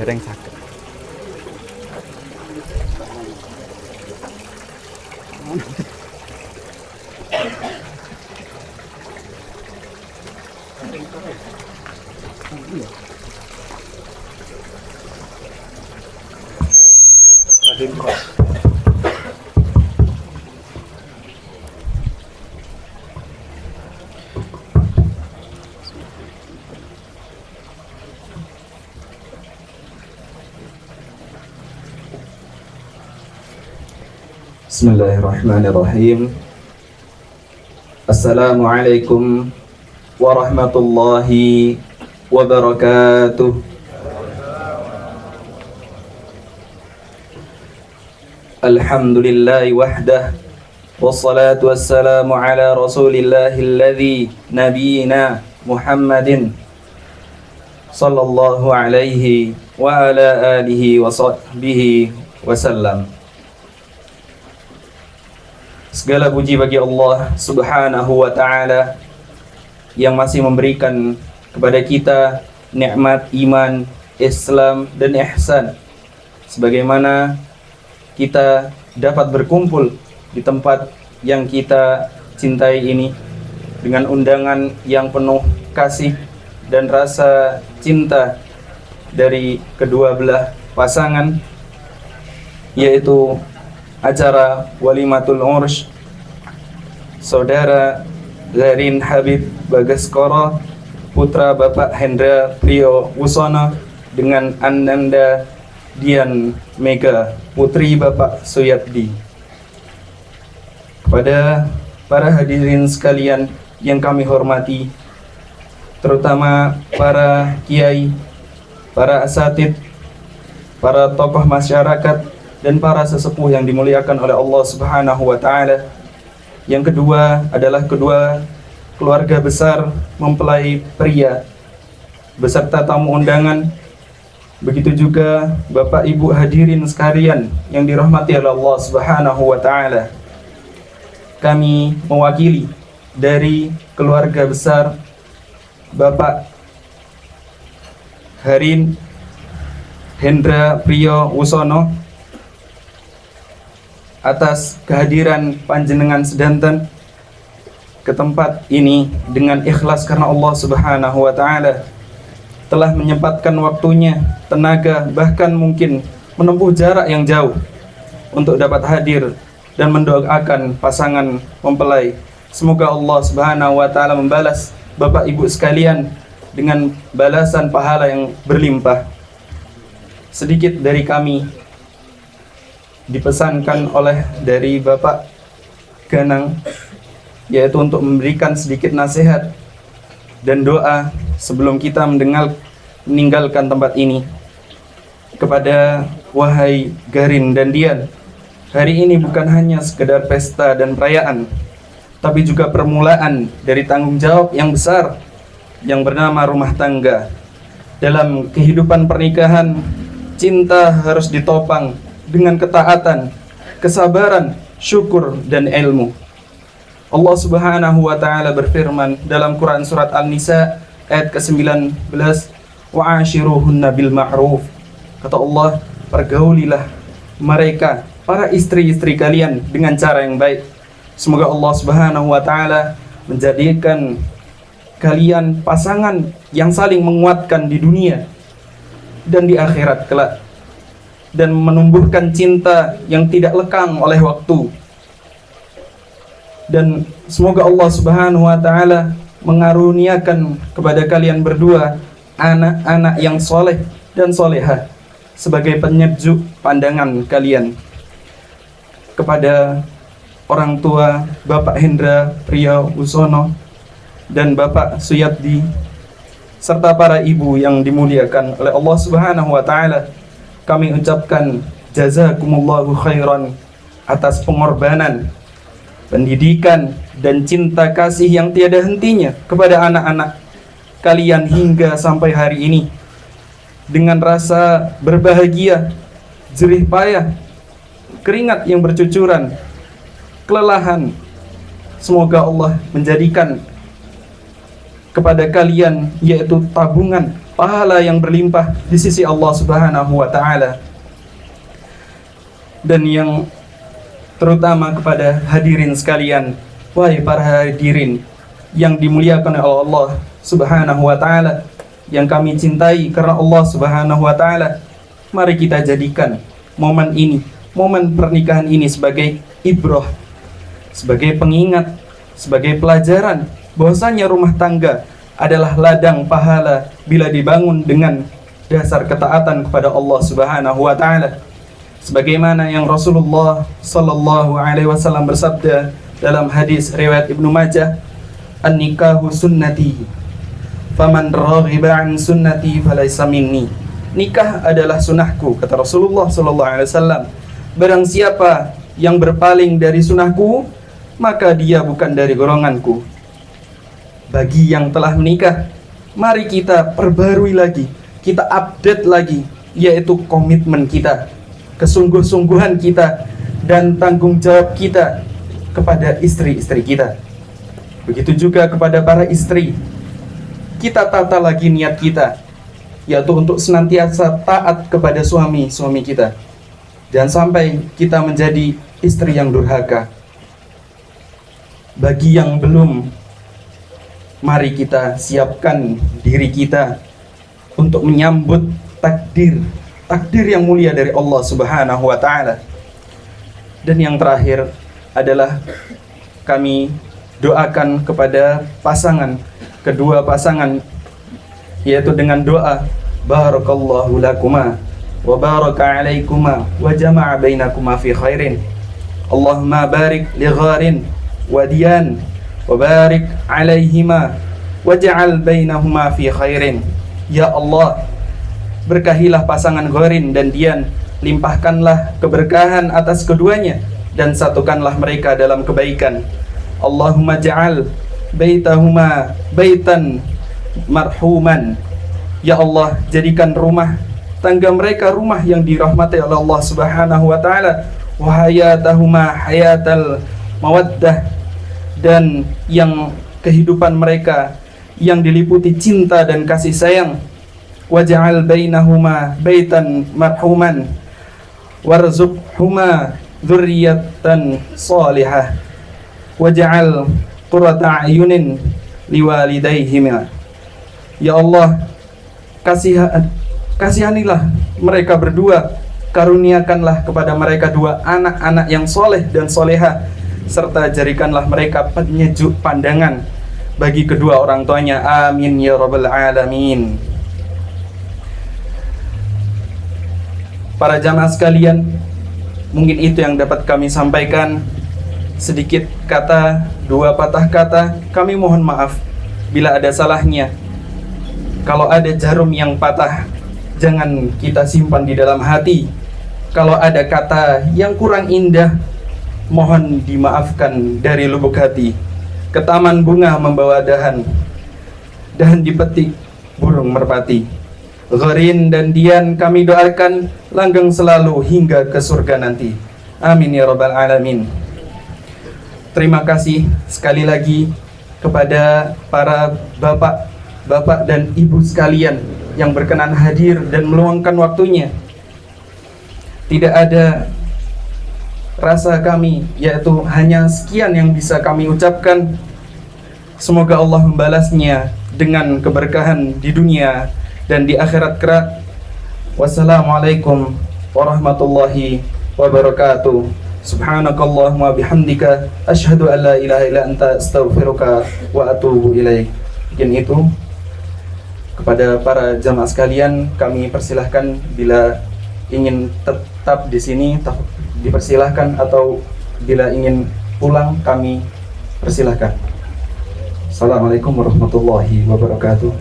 dereng saged. Bismillahirrahmanirrahim. Assalamualaikum warahmatullahi wabarakatuh. Alhamdulillahi wahdah, wassalatu wassalamu ala rasulillahi alladhi nabiyina Muhammadin sallallahu alaihi wa ala alihi wa sahbihi wasallam. Segala puji bagi Allah Subhanahu wa ta'ala yang masih memberikan kepada kita nikmat iman, Islam dan ihsan, sebagaimana kita dapat berkumpul di tempat yang kita cintai ini dengan undangan yang penuh kasih dan rasa cinta dari kedua belah pasangan, yaitu acara Walimatul Ursh Saudara Zarin Habib Bagaskoro, putra Bapak Hendra Priyo Wusono, dengan Ananda Dian Mega, putri Bapak Suyatdi. Kepada para hadirin sekalian yang kami hormati, terutama para kiai, para asatid, para tokoh masyarakat, dan para sesepuh yang dimuliakan oleh Allah Subhanahu wa ta'ala. Yang kedua adalah kedua keluarga besar mempelai pria beserta tamu undangan. Begitu juga Bapak Ibu hadirin sekalian yang dirahmati oleh Allah Subhanahu wa ta'ala. Kami mewakili dari keluarga besar Bapak Harin Hendra Priyo Wusono atas kehadiran panjenengan sedanten ke tempat ini dengan ikhlas karena Allah Subhanahu wa ta'ala telah menyempatkan waktunya, tenaga, bahkan mungkin menempuh jarak yang jauh untuk dapat hadir dan mendoakan pasangan mempelai. Semoga Allah Subhanahu wa ta'ala membalas Bapak Ibu sekalian dengan balasan pahala yang berlimpah. Sedikit dari kami dipesankan oleh dari Bapak Ganang, yaitu untuk memberikan sedikit nasihat dan doa sebelum kita meninggalkan tempat ini. Kepada wahai Garin dan Dian, hari ini bukan hanya sekedar pesta dan perayaan, tapi juga permulaan dari tanggung jawab yang besar yang bernama rumah tangga. Dalam kehidupan pernikahan, cinta harus ditopang dengan ketaatan, kesabaran, syukur, dan ilmu. Allah Subhanahu wa ta'ala berfirman dalam Quran surat An-Nisa ayat ke-19, wa'ashiruhunna bil ma'ruf. Kata Allah, pergaulilah mereka, para istri-istri kalian, dengan cara yang baik. Semoga Allah Subhanahu wa ta'ala menjadikan kalian pasangan yang saling menguatkan di dunia dan di akhirat kelak, dan menumbuhkan cinta yang tidak lekang oleh waktu. Dan semoga Allah Subhanahu wa ta'ala mengaruniakan kepada kalian berdua anak-anak yang soleh dan solehah sebagai penyejuk pandangan kalian. Kepada orang tua Bapak Hendra Priyo Wusono dan Bapak Suyatdi, serta para ibu yang dimuliakan oleh Allah Subhanahu wa ta'ala, kami ucapkan jazakumullahu khairan atas pengorbanan, pendidikan, dan cinta kasih yang tiada hentinya kepada anak-anak kalian hingga sampai hari ini. Dengan rasa berbahagia, jerih payah, keringat yang bercucuran, kelelahan, semoga Allah menjadikan kepada kalian, yaitu tabungan pahala yang berlimpah di sisi Allah Subhanahu wa taala. Dan yang terutama kepada hadirin sekalian, wahai para hadirin yang dimuliakan oleh Allah Subhanahu wa taala, yang kami cintai karena Allah Subhanahu wa taala, mari kita jadikan momen ini, momen pernikahan ini sebagai ibrah, sebagai pengingat, sebagai pelajaran bahwasanya rumah tangga adalah ladang pahala bila dibangun dengan dasar ketaatan kepada Allah Subhanahu wa taala. Sebagaimana yang Rasulullah sallallahu alaihi wasallam bersabda dalam hadis riwayat Ibnu Majah, "An-nikahu sunnati, faman raghiba an sunnati falaysa minni." Nikah adalah sunahku, kata Rasulullah sallallahu alaihi wasallam. Barang siapa yang berpaling dari sunahku, maka dia bukan dari golonganku. Bagi yang telah menikah, mari kita perbarui lagi, kita update lagi, yaitu komitmen kita, kesungguh-sungguhan kita, dan tanggung jawab kita kepada istri-istri kita. Begitu juga kepada para istri, kita tata lagi niat kita, yaitu untuk senantiasa taat kepada suami-suami kita. Jangan sampai kita menjadi istri yang durhaka. Bagi yang belum, mari kita siapkan diri kita untuk menyambut takdir yang mulia dari Allah Subhanahu wa taala. Dan yang terakhir adalah kami doakan kepada kedua pasangan, yaitu dengan doa barakallahu lakuma wa baraka alaikuma wa jama'a bainakuma fi khairin. Allahumma barik li gharin wa diyan wa barik alaihima waj'al bainahuma fi khairin. Ya Allah, berkahilah pasangan Gharin dan Dian, limpahkanlah keberkahan atas keduanya dan satukanlah mereka dalam kebaikan. Allahumma ja'al baitahuma baitan marhuman. Ya Allah, jadikan rumah tangga mereka rumah yang dirahmati oleh Allah Subhanahu wa taala. Wa hayatahuma hayatal mawaddah, dan yang kehidupan mereka yang diliputi cinta dan kasih sayang. Waj'al bainahuma baitan marhuman warzuqhuma dzurriyyatan shalihah waj'al qurrata a'yunin liwalidayhima. Ya Allah, kasihanilah mereka berdua, karuniakanlah kepada mereka dua anak-anak yang soleh dan soleha, serta jadikanlah mereka penyejuk pandangan bagi kedua orang tuanya. Amin ya rabbal alamin. Para jamaah sekalian, mungkin itu yang dapat kami sampaikan. Sedikit kata, dua patah kata, kami mohon maaf bila ada salahnya. Kalau ada jarum yang patah, jangan kita simpan di dalam hati. Kalau ada kata yang kurang indah, mohon dimaafkan dari lubuk hati. Ke taman bunga membawa dahan dipetik burung merpati. Gharin dan Dian kami doakan langgeng selalu hingga ke surga nanti. Amin ya rabbal alamin. Terima kasih sekali lagi kepada para bapak dan ibu sekalian yang berkenan hadir dan meluangkan waktunya. Tidak ada rasa kami, yaitu hanya sekian yang bisa kami ucapkan. Semoga Allah membalasnya dengan keberkahan di dunia dan di akhirat kelak. Wassalamualaikum warahmatullahi wabarakatuh. Subhanakallahumma bihamdika asyhadu an la ilaha illa anta astaghfiruka wa atubu ilaik. Mungkin itu. Kepada para jamaah sekalian, kami persilahkan bila ingin tetap di sini dipersilahkan, atau bila ingin pulang kami persilahkan. Assalamualaikum warahmatullahi wabarakatuh.